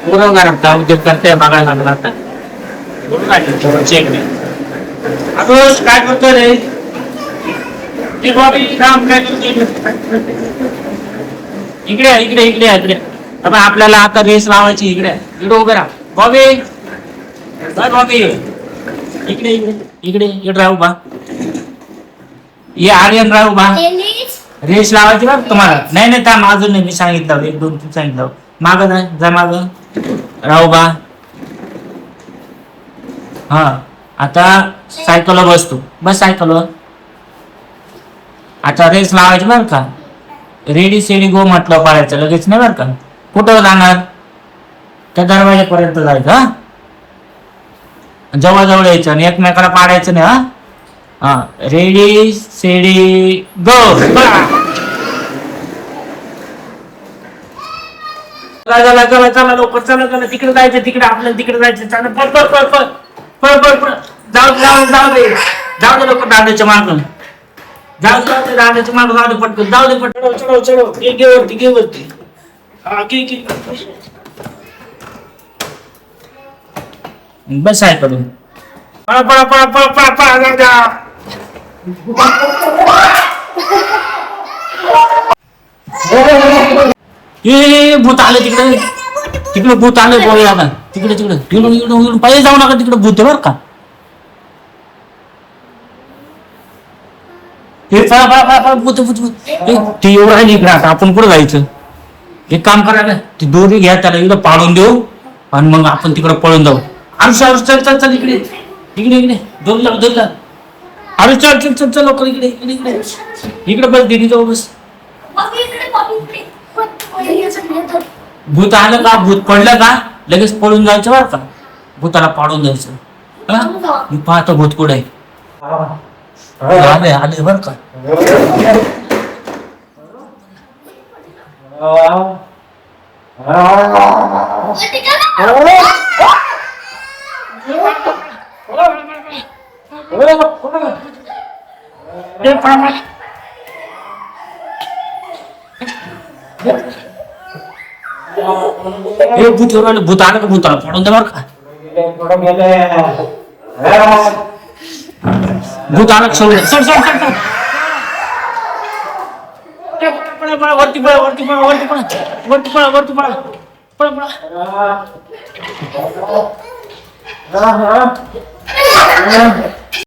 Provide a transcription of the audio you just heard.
पूर्ण घरात उद्योग करते बघायला लागला आता. चेक नाही. अगोश काय करतो रे? हे बॉबी काम काय करतो? इकडे इकडे इकडे इकडे. आता आपल्याला आता रेस लावायची इकडे. इकडे उभे राहा. बॉबी. काय बॉबी? इकडे इकडे इकडे इकडे राहू बा. ये आर्यन राहू बा. रेस लावायची बघ तुम्हाला. नाही नाही त्या माझं नाही मी सांगितलं 1 2 3 सांगितलं. मागं नाही जा मागं. राहू बा. हा आता सायकलवर बसतो. बस सायकलवर. आता रेस लावायची बरं का. रेडी सेडी गो म्हटलं पाडायचं लगेच नाही बरं का. कुठं जाणार? त्या दरवाजापर्यंत जायचं हा. जवळ यायचं आणि एकमेकाला पाडायचं नाही हा. हा रेडी सेडी गो. चला चला चला लवकर चला चला तिकडे जायचं तिकडे आपल्याला तिकडे जायचं चला पळ पळ पळ पळ पळ पळ पळ जाऊ जाऊ जाऊ दे जाऊ दे लवकर दादाच्या मागं जाऊ जाऊ दे दादाच्या मागं जाऊ दे पटकन जाऊ दे पटकन चढव चढव घे वरती हा घे बस आहे करून पळा पळा पळा पळा पळा पळा जा ए भूत आले तिकडे तिकडे भूत आले बोल आता तिकडे तिकडे इकडून इकडून इकडून पाहिजे जाऊ नका तिकडे भूत आहे बरं का हे फळा भूत भूत भूत ते एवढं आहे इकडे आता आपण कुठं जायचं एक काम करायला ती दोरी घ्या त्याला इकडं पाडून देऊ आणि मग आपण तिकडे पळून जाऊ अरे चल चल चल इकडे इकडे इकडे दोन लाव अरे चल चल चल चल लवकर इकडे इकडे इकडे इकडे बस दीदी जाऊ बस भूत आलं का भूत पडलं का लगेच पळून जायचं बरं का भूताला पाडून द्यायचं मी पाहतो भूत कुठे आले आले बरं का भूत आलं का भूताला पाडून द्या बरं का भूत आलं सोडून सर सर सर वरती पळा वरती पळा वरती पळा वरती पळा वरती पळा पळा पळा